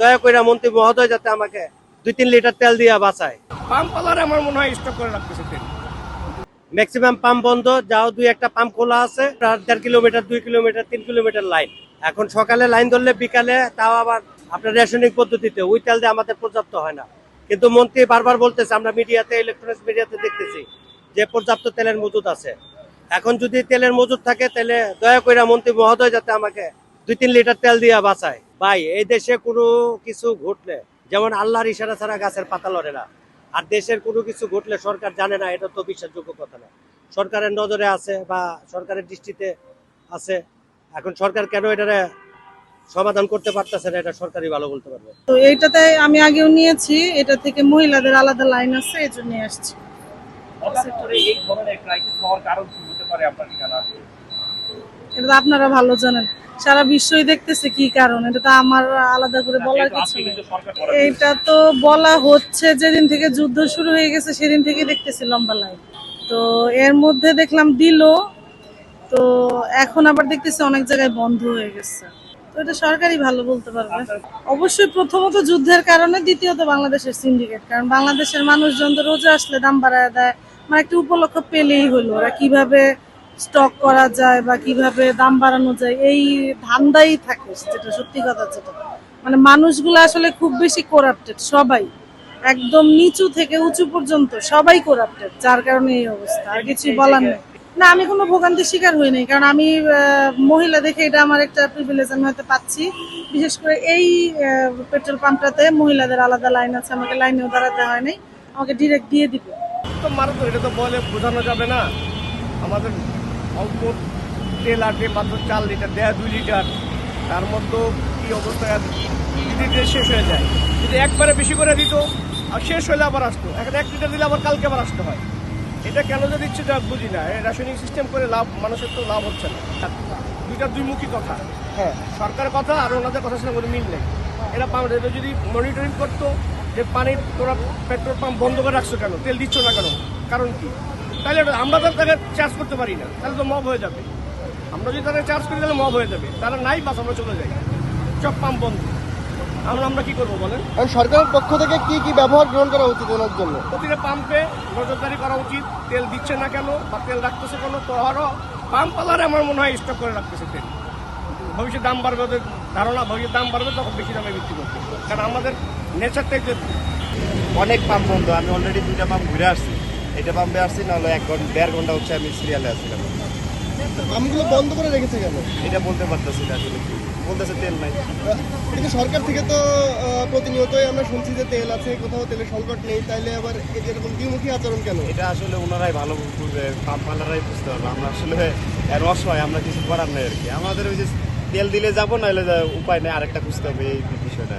দয়া করে মন্ত্রী মহোদয় যাতে আমাকে 2-3 লিটার তেল দিয়ে বাঁচায়। পাম্প আলার আমার মনে হয় স্টক করে রাখতেছে তেল। ম্যাক্সিমাম পাম্প বন্ধ, যাও 2-1টা পাম্প খোলা আছে। 1.5 কিলোমিটার, 2 কিলোমিটার, 3 কিলোমিটার লাইন। এখন সকালে লাইন ধরলে বিকালে তাও আবার আপনার রেশনিং পদ্ধতিতে ওই তেল দিয়ে আমাদের পর্যাপ্ত হয় না। কিন্তু মন্ত্রী বারবার বলতেছে, আমরা মিডিয়াতে, ইলেকট্রনিক্স মিডিয়াতে দেখতেছি যে পর্যাপ্ত তেলের মজুদ আছে। এখন যদি তেলের মজুদ থাকে তাহলে দয়া করে মন্ত্রী মহোদয় যাতে আমাকে 2-3 লিটার তেল দিয়ে বাঁচায়। ভাই, এই দেশে কোনো কিছু ঘটলে, যেমন আল্লাহর ইশারা ছাড়া গাছের পাতা লড়ে না, আর দেশের কোনো কিছু ঘটলে সরকার জানে না, এটা তো বিশ্বাসযোগ্য কথা না। সরকারের নজরে আছে বা সরকারের দৃষ্টিতে আছে। এখন সরকার কেন এটারে সমাধান করতে পারতেছে না, এটা সরকারই ভালো বলতে পারবে। তো এইটাতে আমি আগেও নিয়েছি, এটা থেকে মহিলাদের আলাদা লাইন আছে, এই জন্য আসছি। হঠাৎ করে এই ধরনের ক্রাইসিস হওয়ার কারণ কি হতে পারে আপনার কি জানা আছে? এটা তো আপনারা ভালো জানেন, সারা বিশ্বই দেখতেছে কি কারণ, এটা তো আমার আলাদা করে বলার কিছু নেই। এইটা তো বলা হচ্ছে যেদিন থেকে যুদ্ধ শুরু হয়ে গেছে সেদিন থেকে দেখতেছি লম্বা লাইন। তো এর মধ্যে দেখলাম দিল, তো এখন আবার দেখতেছি অনেক জায়গায় বন্ধ হয়ে গেছে। তো এটা সরকারই ভালো বলতে পারবে। অবশ্যই প্রথমত যুদ্ধের কারণে, দ্বিতীয়ত বাংলাদেশের সিন্ডিকেট। কারণ বাংলাদেশের মানুষজন তো রোজা আসলে দাম বাড়ায় দেয়, মানে একটা উপলক্ষ পেলেই হলো ওরা কিভাবে স্টক করা যায় বা কিভাবে দাম বাড়ানো যায়, এই ধান্দাই থাকে। যেটা সত্যি কথা, যেটা মানে মানুষগুলো আসলে খুব বেশি করাপ্টেড, সবাই একদম নিচু থেকে উঁচু পর্যন্ত সবাই করাপ্টেড, যার কারণে এই অবস্থা। আর কিছুই বলার নেই। না, আমি কোনো ভোগান্তির শিকার হই নাই, কারণ আমি মহিলা দেখে এটা আমার একটা প্রিভিলেজ আমি হয়তো পাচ্ছি। বিশেষ করে এই পেট্রোল পাম্পটাতে মহিলাদের আলাদা লাইন আছে, আমাকে লাইনেও দাঁড়াতে হয় নাই, আমাকে ডিরেক্ট দিয়ে দিবে। তো মারো তো, এটা তো বলে বোঝানো যাবে না। আমাদের অল্প তেল আটে মাত্র 4 লিটার, 2 লিটার, তার মধ্যে কি অবস্থা দিতে শেষ হয়ে যায়। যদি একবারে বেশি করে দিত আর শেষ হলে আবার আসতো, এখন 1 লিটার দিলে আবার কালকে আবার আসতে হয়। এটা কেন যে দিচ্ছে যা বুঝি না। রাসায়নিক সিস্টেম করে লাভ, মানুষের তো লাভ হচ্ছে না। দুইটা দুইমুখী কথা। হ্যাঁ, সরকারের কথা আর ওনাদের কথার সঙ্গে কোনো মিল নেই। এরা যদি মনিটরিং করতো যে পানির তোরা পেট্রোল পাম্প বন্ধ করে রাখছো কেন, তেল দিচ্ছ না কেন, কারণ কি, তাহলে আমরা তো তাকে চার্জ করতে পারি না, তাহলে তো মব হয়ে যাবে। আমরা যদি তাদের চার্জ করি তাহলে মব হয়ে যাবে। তারা নাই, বাস আমরা চলে যাই, সব পাম্প বন্ধ। আমরা কি করবো বলেন? সরকারের পক্ষ থেকে কি কি ব্যবহার গ্রহণ করা উচিত ওনার জন্য? প্রতিটা পাম্পে নজরদারি করা উচিত, তেল দিচ্ছে না কেন বা তেল রাখতেছে কেন। তো আরও পাম্প আলারে আমার মনে হয় স্টক করে রাখতেছে তেল। ভবিষ্যৎ দাম বাড়বে, ওদের ধারণা ভবিষ্যৎ দাম বাড়বে, তখন বেশি দামে বিক্রি করতে। কারণ আমাদের নেচারটাই যে অনেক পাম্প বন্ধ। আমি অলরেডি 2টা পাম্প ঘুরে আসছি, এটা পাম্পে আসছি, নাহলে 1-1.5 ঘন্টা হচ্ছে আমি সিরিয়ালে আসছিলাম। পাম্পগুলো বন্ধ করে রেখেছে কেন এটা বলতে পারতেছি না আসলে, কি বলতেছে তেল নাই। কিন্তু সরকার থেকে তো প্রতিনিয়তই আমরা শুনছি যে তেল আছে, কোথাও তেলের সংকট নেই, তাইলে আবার এই যেরকম দ্বিমুখী আচরণ কেন? এটা আসলে ওনারাই ভালো করবে, পাম্প মালারাই বুঝতে পারবে। আমরা আসলে রস হয়, আমরা কিছু করার নাই আর কি। আমাদের ওই যে তেল দিলে যাবো, নাহলে উপায় নেই, আরেকটা খুঁজতে হবে, এই বিষয়টা।